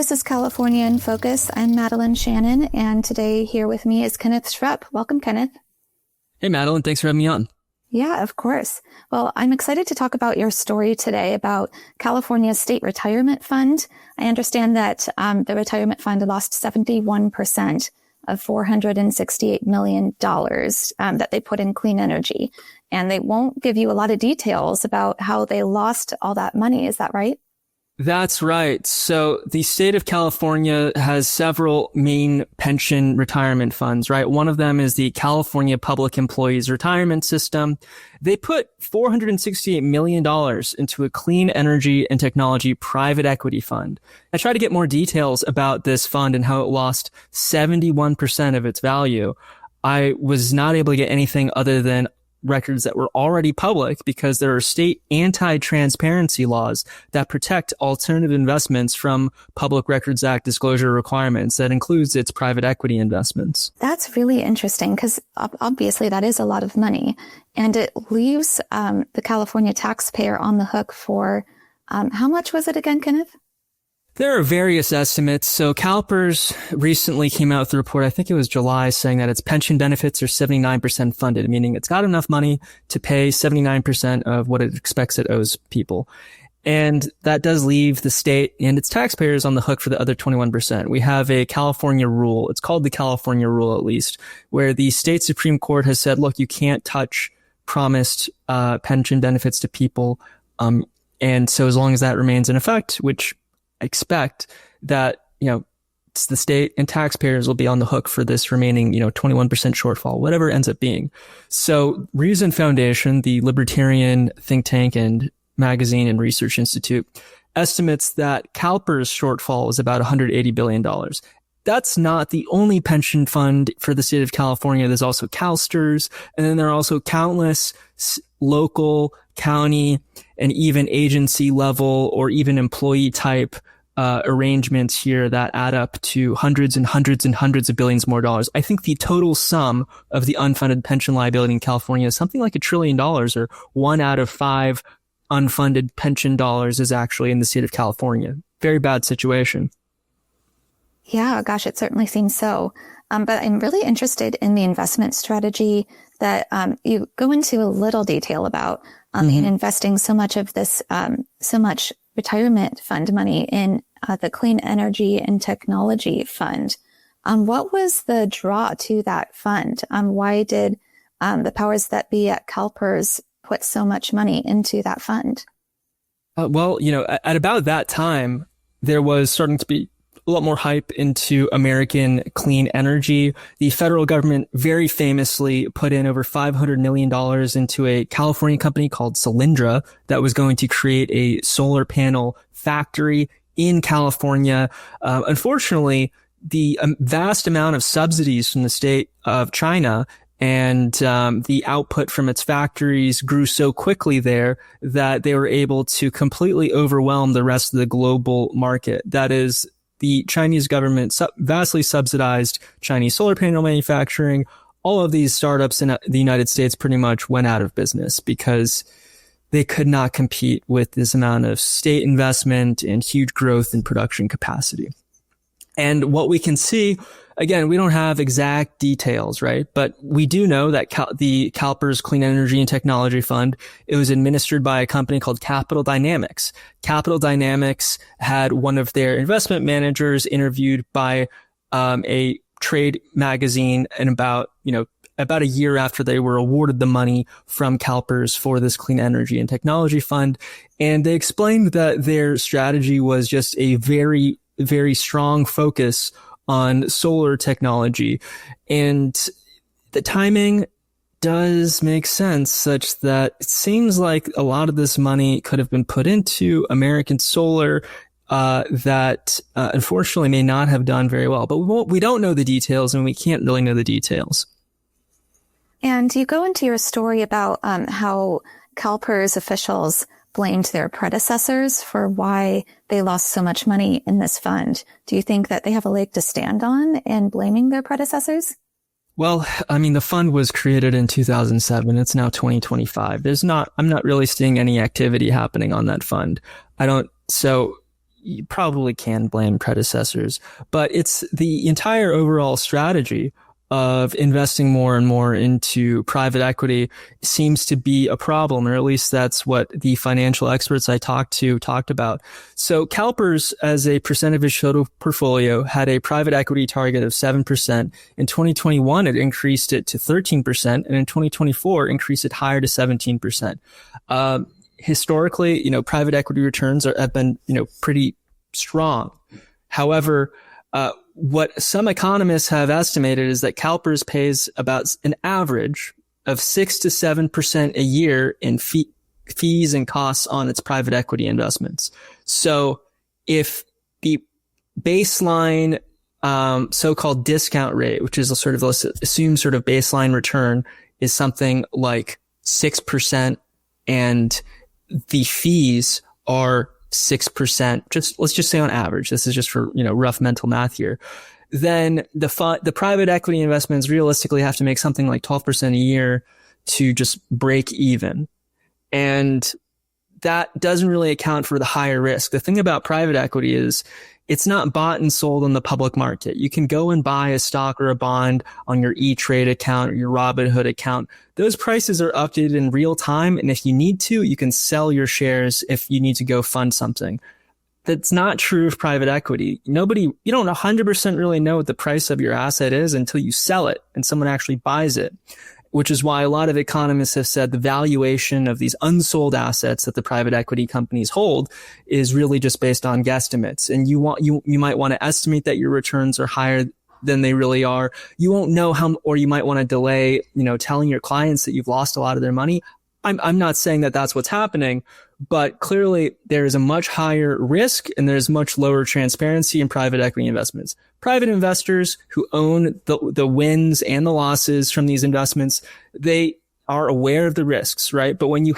This is California in Focus. I'm Madeline Shannon, and today here with me is Kenneth Schrupp. Welcome, Kenneth. Hey, Madeline. Thanks for having me on. Yeah, of course. Well, I'm excited to talk about your story today about California's State Retirement Fund. I understand that the retirement fund lost 71% of $468 million that they put in clean energy. And they won't give you a lot of details about how they lost all that money. Is that right? That's right. So the state of California has several main pension retirement funds, right? One of them is the California Public Employees Retirement System. They put $468 million into a clean energy and technology private equity fund. I tried to get more details about this fund and how it lost 71% of its value. I was not able to get anything other than records that were already public because there are state anti-transparency laws that protect alternative investments from Public Records Act disclosure requirements. That includes its private equity investments. That's really interesting because obviously that is a lot of money, and it leaves the California taxpayer on the hook for how much was it again, Kenneth? There are various estimates. So CalPERS recently came out with a report, I think it was July, saying that its pension benefits are 79% funded, meaning it's got enough money to pay 79% of what it expects it owes people. And that does leave the state and its taxpayers on the hook for the other 21%. We have a California rule. It's called the California rule, at least, where the state Supreme Court has said, look, you can't touch promised pension benefits to people. And so as long as that remains in effect, which expect that, it's the state and taxpayers will be on the hook for this remaining, 21% shortfall, whatever it ends up being. So Reason Foundation, the libertarian think tank and magazine and research institute, estimates that CalPERS shortfall is about $180 billion. That's not the only pension fund for the state of California. There's also CalSTRS, and then there are also countless local, county, and even agency level or even employee type arrangements here that add up to hundreds and hundreds and hundreds of billions more dollars. I think the total sum of the unfunded pension liability in California is something like $1 trillion, or 1 out of 5 unfunded pension dollars is actually in the state of California. Very bad situation. Yeah, gosh, it certainly seems so. But I'm really interested in the investment strategy that you go into a little detail about in investing so much of this, so much retirement fund money in the Clean Energy and Technology Fund. What was the draw to that fund? Why did the powers that be at CalPERS put so much money into that fund? Well, at about that time, there was starting to be a lot more hype into American clean energy. The federal government very famously put in over $500 million into a California company called Solyndra that was going to create a solar panel factory in California. Unfortunately, the vast amount of subsidies from the state of China and the output from its factories grew so quickly there that they were able to completely overwhelm the rest of the global market. That is, the Chinese government vastly subsidized Chinese solar panel manufacturing. All of these startups in the United States pretty much went out of business because they could not compete with this amount of state investment and huge growth in production capacity. And what we can see, again, we don't have exact details, right? But we do know that the CalPERS Clean Energy and Technology Fund, it was administered by a company called Capital Dynamics. Capital Dynamics had one of their investment managers interviewed by a trade magazine and about a year after they were awarded the money from CalPERS for this Clean Energy and Technology Fund. And they explained that their strategy was just a very, very strong focus on solar technology. And the timing does make sense such that it seems like a lot of this money could have been put into American solar that unfortunately may not have done very well. But we don't know the details, and we can't really know the details. And you go into your story about how CalPERS officials blamed their predecessors for why they lost so much money in this fund. Do you think that they have a leg to stand on in blaming their predecessors? Well, I mean, the fund was created in 2007. It's now 2025. I'm not really seeing any activity happening on that fund. So, you probably can blame predecessors, but it's the entire overall strategy of investing more and more into private equity seems to be a problem, or at least that's what the financial experts I talked about. So CalPERS, as a percent of its total portfolio, had a private equity target of 7%. In 2021, it increased it to 13%, and in 2024, increased it higher to 17%. Historically, private equity returns have been, pretty strong. However, what some economists have estimated is that CalPERS pays about an average of 6 to 7% a year in fees and costs on its private equity investments. So if the baseline so-called discount rate, which is let's assume sort of baseline return, is something like 6%, and the fees are 6%, let's just say on average, this is just for, rough mental math here, then the private equity investments realistically have to make something like 12% a year to just break even. And that doesn't really account for the higher risk. The thing about private equity is it's not bought and sold on the public market. You can go and buy a stock or a bond on your E-Trade account or your Robinhood account. Those prices are updated in real time. And if you need to, you can sell your shares if you need to go fund something. That's not true of private equity. You don't 100% really know what the price of your asset is until you sell it and someone actually buys it, which is why a lot of economists have said the valuation of these unsold assets that the private equity companies hold is really just based on guesstimates. And you might want to estimate that your returns are higher than they really are. You won't know or you might want to delay, telling your clients that you've lost a lot of their money. I'm not saying that that's what's happening, but clearly there is a much higher risk and there's much lower transparency in private equity investments. Private investors who own the wins and the losses from these investments, they are aware of the risks, right? But when you